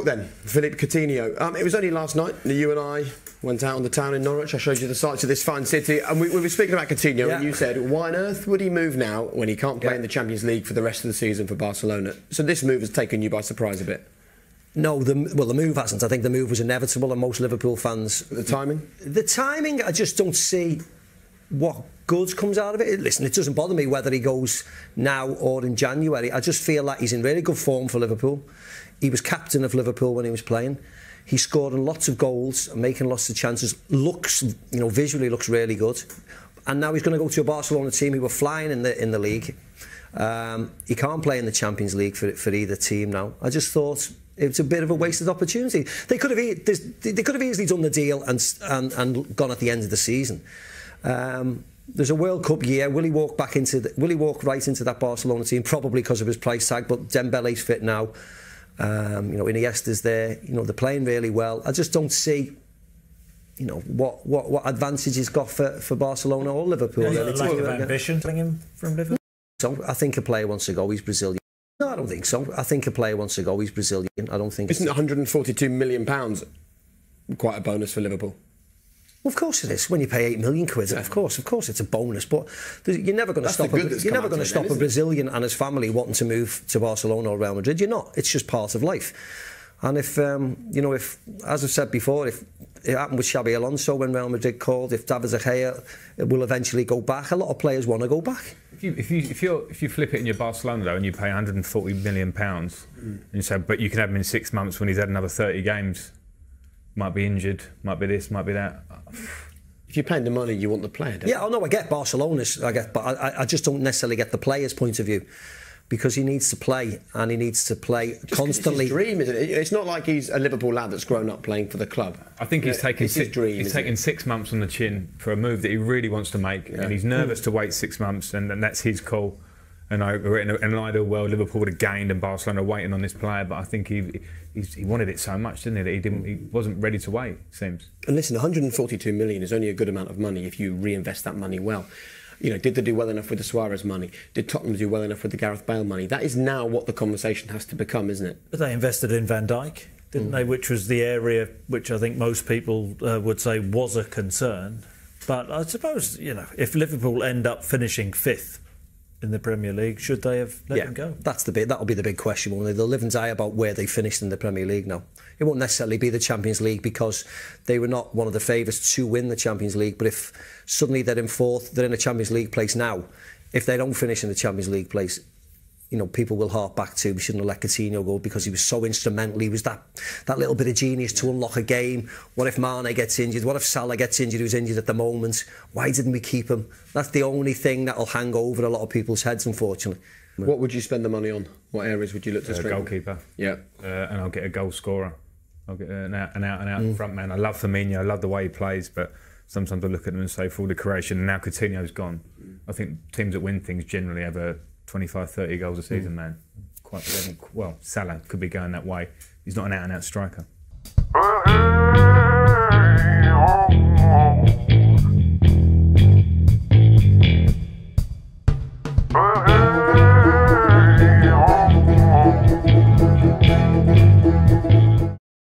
Then, Philippe Coutinho. It was only last night that you and I went out on the town in Norwich. I showed you the sights of this fine city, and we were speaking about Coutinho, and you said, why on earth would he move now when he can't play in the Champions League for the rest of the season for Barcelona? So this move has taken you by surprise a bit. No, the move hasn't. I think the move was inevitable, and most Liverpool fans... The timing? The timing, I just don't see what good comes out of it. Listen, it doesn't bother me whether he goes now or in January. I just feel like he's in really good form for Liverpool. He was captain of Liverpool when he was playing. He scored lots of goals, making lots of chances. Looks, visually looks really good. And now he's going to go to a Barcelona team who were flying in the league. He can't play in the Champions League for either team now. I just thought it's a bit of a wasted opportunity. They could have easily done the deal and gone at the end of the season. There's a World Cup year. Will he walk right into that Barcelona team? Probably because of his price tag. But Dembele's fit now. Iniesta's there. They're playing really well. I just don't see, what advantage he's got for Barcelona or Liverpool. Lack of ambition bring him from Liverpool. So I think a player wants to go. He's Brazilian. No, I don't think so. I think a player wants to go. He's Brazilian. I don't think. Isn't £142 million quite a bonus for Liverpool? Well, of course it is. When you pay £8 million, of course it's a bonus. But you're never going to stop. You're never going to stop a Brazilian and his family wanting to move to Barcelona or Real Madrid. You're not. It's just part of life. And if as I've said before, if it happened with Xabi Alonso when Real Madrid called, if David De Gea will eventually go back, a lot of players want to go back. If you flip it in your Barcelona though, and you pay £140 million, and you say, but you can have him in 6 months when he's had another 30 games. Might be injured, might be this, might be that. If you're paying the money, you want the player, don't you? Yeah, I get Barcelona's, but I just don't necessarily get the player's point of view, because he needs to play, and he needs to play constantly. It's his dream, isn't it? It's not like he's a Liverpool lad that's grown up playing for the club. I think he's taken 6 months on the chin for a move that he really wants to make, and he's nervous to wait 6 months, and that's his call. And in an ideal world, Liverpool would have gained, and Barcelona waiting on this player. But I think he wanted it so much, didn't he? That he wasn't ready to wait. It seems. And listen, 142 million is only a good amount of money if you reinvest that money well. Did they do well enough with the Suarez money? Did Tottenham do well enough with the Gareth Bale money? That is now what the conversation has to become, isn't it? But they invested in Van Dijk, didn't they? Which was the area which I think most people would say was a concern. But I suppose if Liverpool end up finishing 5th. In the Premier League, should they have let him go? That'll be the big question. They'll live and die about where they finished in the Premier League now. It won't necessarily be the Champions League because they were not one of the favourites to win the Champions League. But if suddenly they're in 4th, they're in a Champions League place now. If they don't finish in the Champions League place, people will hark back to we shouldn't have let Coutinho go because he was so instrumental. He was that little bit of genius to unlock a game. What if Mane gets injured? What if Salah gets injured, who's injured at the moment? Why didn't we keep him? That's the only thing that'll hang over a lot of people's heads, unfortunately. What would you spend the money on? What areas would you look to strengthen? Goalkeeper. Yeah. And I'll get a goal scorer. I'll get an out front man. I love Firmino. I love the way he plays, but sometimes I look at him and say, for all the creation, and now Coutinho's gone. I think teams that win things generally have a 25, 30 goals a season, man. Salah could be going that way. He's not an out-and-out striker.